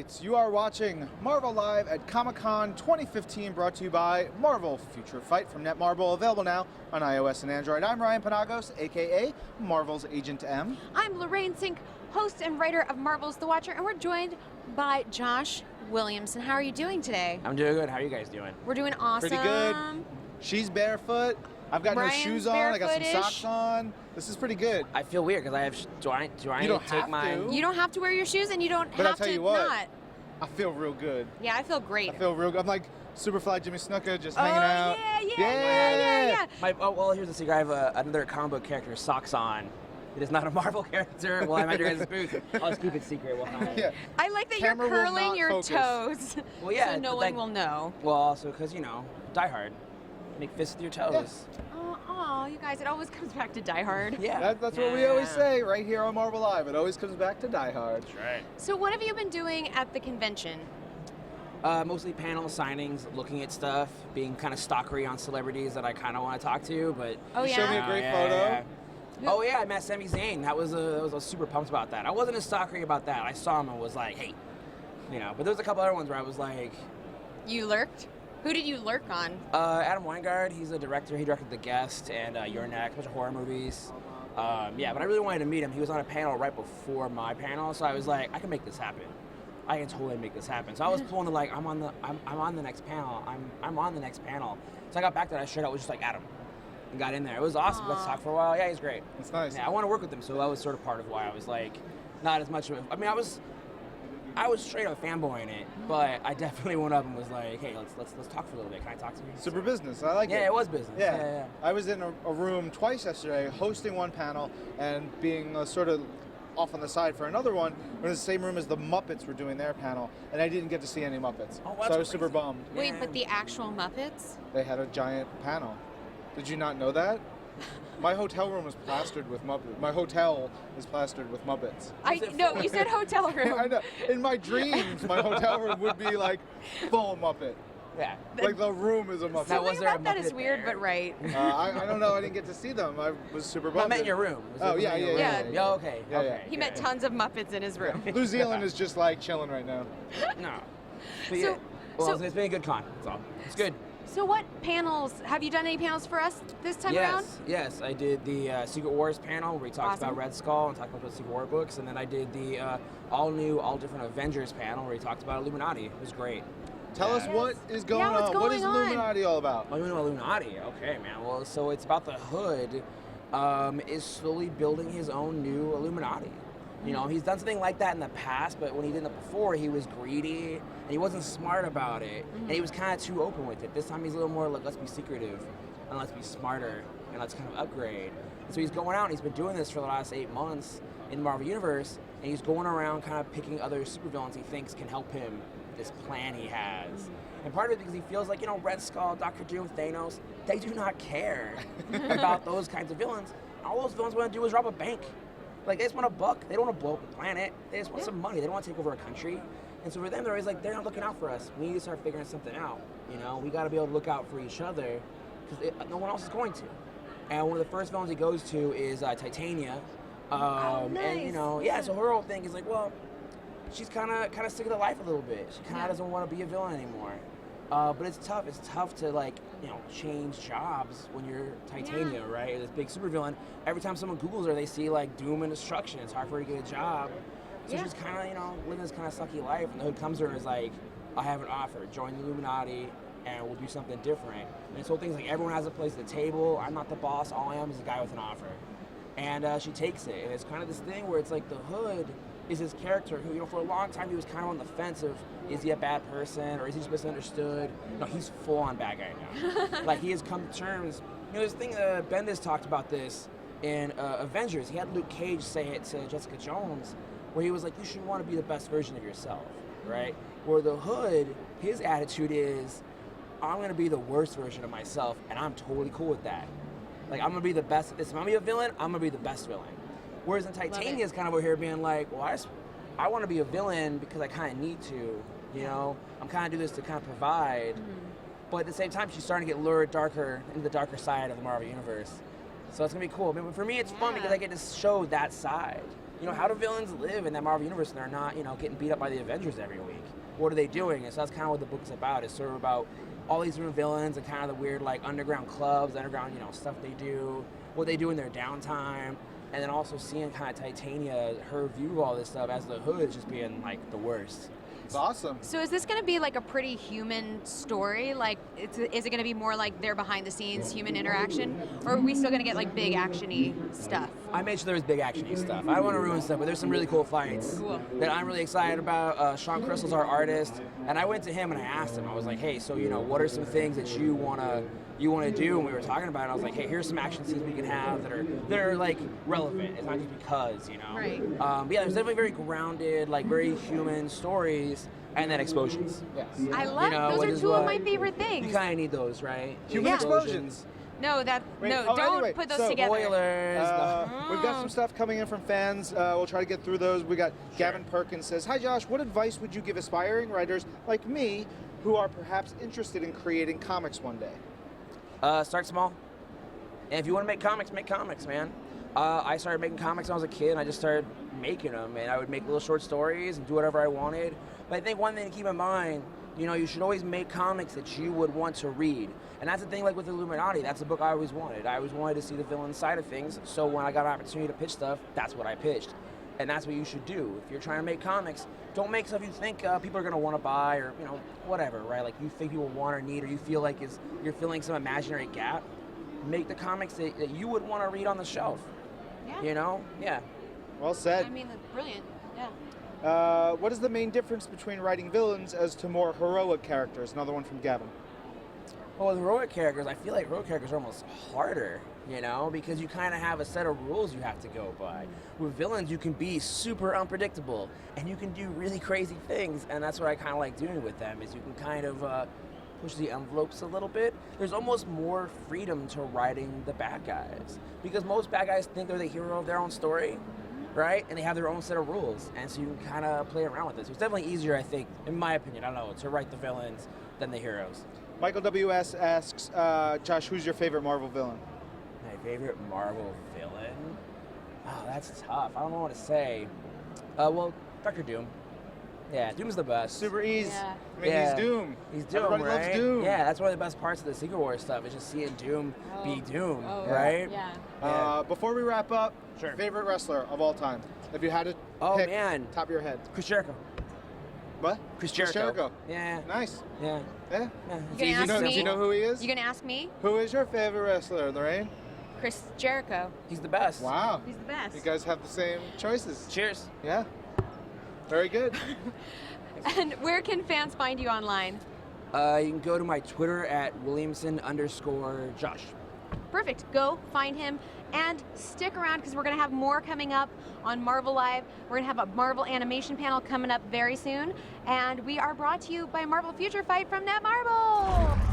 nerds, you are watching Marvel Live at Comic-Con 2015, brought to you by Marvel Future Fight from Netmarble, available now on iOS and Android. I'm Ryan Panagos, aka Marvel's Agent M. I'm Lorraine Sink, host and writer of Marvel's The Watcher, and we're joined by Josh Williamson. How are you doing today? I'm doing good. How are you guys doing? We're doing awesome. Pretty good. She's barefoot. I've got no shoes on. I got some socks on. This is pretty good. I feel weird because I have. Do I You don't take have my? to. You don't have to wear your shoes, and you don't But I'll have tell to you what, not. I feel real good. Yeah, I feel great. I feel real good. I'm like Superfly Jimmy Snuka, just hanging out. Yeah. Well, here's the secret. I have another comic book character, Socks On. It is not a Marvel character. Well, I'm at your guys' booth. I'll just keep it secret. Yeah. I like that Camera will you're curling not your focus. toes, Well, yeah, so no one will know. Well, also because Die Hard. Make fists with your toes. Oh, you guys, it always comes back to Die Hard. Yeah. That's what we always say right here on Marvel Live. It always comes back to Die Hard. That's right. So what have you been doing at the convention? Mostly panel signings, looking at stuff, being kind of stalkery on celebrities that I kind of want to talk to, but. Oh, You yeah? showed me a great photo. Yeah. Oh yeah, I met Sami Zayn. I was super pumped about that. I wasn't as stalkery about that. I saw him and was like, hey, But there was a couple other ones where I was like. You lurked? Who did you lurk on? Adam Weingart. He's a director. He directed The Guest and Your Neck, a bunch of horror movies. Yeah, but I really wanted to meet him. He was on a panel right before my panel, so I was like, I can make this happen. I can totally make this happen. So I was pulling the I'm on the next panel. I'm on the next panel. So I got back there. I straight out was just like Adam. And got in there. It was awesome. Let's talk for a while. Yeah, he's great. It's nice. Yeah, I want to work with him, so that was sort of part of why I was like, not as much of I was straight up fanboying it, but I definitely went up and was like, hey, let's talk for a little bit. Can I talk to you? Super business. I like it. Yeah, it was business. Yeah. I was in a room twice yesterday, hosting one panel and being sort of off on the side for another one. We're in the same room as the Muppets were doing their panel, and I didn't get to see any Muppets. Oh, so I was super bummed. Wait, Yeah. but the actual Muppets? They had a giant panel. Did you not know that? My hotel room was plastered with Muppets. My hotel is plastered with Muppets. No, you said hotel room. I know. In my dreams, my hotel room would be like full Muppet. Yeah. Like the room is a Muppet. That was Something there a about that is Muppet weird, there? but right. I don't know. I didn't get to see them. I was super bummed. I met in your room. Oh, Was it yeah. in your room? Yeah. Oh, okay. Yeah, okay. He met tons of Muppets in his room. New Zealand is just like chilling right now. No. But So- yeah. Well, so- it's been a good con. That's all. It's good. So what panels, have you done any panels for us this time around? Yes. I did the Secret Wars panel where we talked Awesome. about Red Skull and talked about the Secret War books, and then I did the all new, all different Avengers panel where we talked about Illuminati. It was great. Tell us what is going Yeah, what's on. What is going on? Illuminati all about? Oh, you know Illuminati? Okay, man. Well, so it's about the Hood is slowly building his own new Illuminati. You know, he's done something like that in the past, but when he did it before, he was greedy and he wasn't smart about it, and he was kind of too open with it. This time he's a little more like, let's be secretive and let's be smarter and let's kind of upgrade. And so he's going out and he's been doing this for the last 8 months in the Marvel Universe, and he's going around kind of picking other supervillains he thinks can help him with this plan he has. And part of it because he feels like, Red Skull, Dr. Doom, Thanos, they do not care about those kinds of villains. All those villains want to do is rob a bank. Like, they just want a buck. They don't want to blow up the planet. They just want some money. They don't want to take over a country. And so for them, they're always like, they're not looking out for us. We need to start figuring something out. We got to be able to look out for each other because no one else is going to. And one of the first villains he goes to is Titania. Nice. And, so her whole thing is like, well, she's kind of sick of the life a little bit. She kind of doesn't want to be a villain anymore. But it's tough. It's tough to change jobs when you're Titania, right? This big supervillain. Every time someone Googles her, they see like doom and destruction. It's hard for her to get a job. So she's kind of, living this kind of sucky life. And the Hood comes to her and is like, I have an offer. Join the Illuminati and we'll do something different. And this whole thing's like everyone has a place at the table. I'm not the boss. All I am is a guy with an offer. And she takes it. And it's kind of this thing where it's like the Hood is his character who, for a long time he was kind of on the fence of, is he a bad person or is he just misunderstood? No, he's full-on bad guy now. Like, he has come to terms. This thing, Bendis talked about this in Avengers. He had Luke Cage say it to Jessica Jones, where he was like, you should want to be the best version of yourself, right? Where the Hood, his attitude is, I'm going to be the worst version of myself, and I'm totally cool with that. Like, I'm going to be the best at this. If I'm going to be a villain, I'm going to be the best villain. Whereas in Titania's kind of over here being like, well, I want to be a villain because I kind of need to, I'm kind of doing this to kind of provide. But at the same time, she's starting to get lured into the darker side of the Marvel Universe. So it's going to be cool. I mean, for me, it's fun because I get to show that side. you know, how do villains live in that Marvel universe and they're not, you know, getting beat up by the Avengers every week? What are they doing? And so that's kind of what the book's about. It's sort of about all these different villains and kind of the weird, like, underground clubs, underground, you know, stuff they do, what they do in their downtime, and then also seeing kind of Titania, her view of all this stuff as the Hood is just being, like, the worst. It's awesome. So is this going to be like a pretty human story? Like, is it going to be more like their behind-the-scenes human interaction, or are we still going to get like big action-y stuff? I made sure there was big action-y stuff. I don't want to ruin stuff, but there's some really cool fights that I'm really excited about. Sean Crystal's our artist, and I went to him and I asked him. I was like, hey, so you know, what are some things that you wanna do? And we were talking about it. And I was like, hey, here's some action scenes we can have that are like relevant. It's not just because, you know. Right. But yeah, there's definitely very grounded, like very human stories, and then explosions. Yes. I love those are two of my favorite things. You kind of need those, right? Human explosions. No, Wait, don't anyway, put those so together. Spoilers. We've got some stuff coming in from fans. We'll try to get through those. We got Gavin Perkins says, "Hi Josh, what advice would you give aspiring writers like me who are perhaps interested in creating comics one day?" Start small. And if you want to make comics, man. I started making comics when I was a kid, and I just started making them. And I would make little short stories and do whatever I wanted. But I think one thing to keep in mind, you know, you should always make comics that you would want to read. And that's the thing, like with Illuminati, that's the book I always wanted. I always wanted to see the villain side of things. So when I got an opportunity to pitch stuff, that's what I pitched. And that's what you should do. If you're trying to make comics, don't make stuff you think people are going to want to buy or, you know, whatever, right? Like you think people want or need, or you feel like you're filling some imaginary gap. Make the comics that you would want to read on the shelf. Yeah. You know? Yeah. Well said. I mean, that's brilliant. Yeah. What is the main difference between writing villains as to more heroic characters? Another one from Gavin. Well, with heroic characters, I feel like heroic characters are almost harder, you know, because you kind of have a set of rules you have to go by. With villains, you can be super unpredictable, and you can do really crazy things, and that's what I kind of like doing with them, is you can kind of push the envelopes a little bit. There's almost more freedom to writing the bad guys, because most bad guys think they're the hero of their own story, right? And they have their own set of rules, and so you can kind of play around with it. So it's definitely easier, I think, in my opinion, I don't know, to write the villains than the heroes. Michael W.S. asks, Josh, who's your favorite Marvel villain? My favorite Marvel villain? Oh, that's tough. I don't know what to say. Well, Dr. Doom. Yeah, Doom's the best. Super easy. Yeah. I mean, he's Doom. He's Doom, Everybody right? loves Doom. Yeah, that's one of the best parts of the Secret Wars stuff, is just seeing Doom be Doom, Oh, right? Yeah. Before we wrap up, Sure. favorite wrestler of all time? If you had to pick, man. top of your head. Chris Jericho. What? Chris Jericho. Yeah. Yeah. Nice. Yeah. Yeah. Yeah. You It's gonna easy ask to Do me? you know who he is? You gonna ask me? Who is your favorite wrestler, Lorraine? Chris Jericho. He's the best. Wow. He's the best. You guys have the same choices. Cheers. Yeah. Very good. And where can fans find you online? You can go to my Twitter at Williamson_Josh. Perfect. Go find him and stick around because we're going to have more coming up on Marvel Live. We're going to have a Marvel animation panel coming up very soon. And we are brought to you by Marvel Future Fight from Netmarble.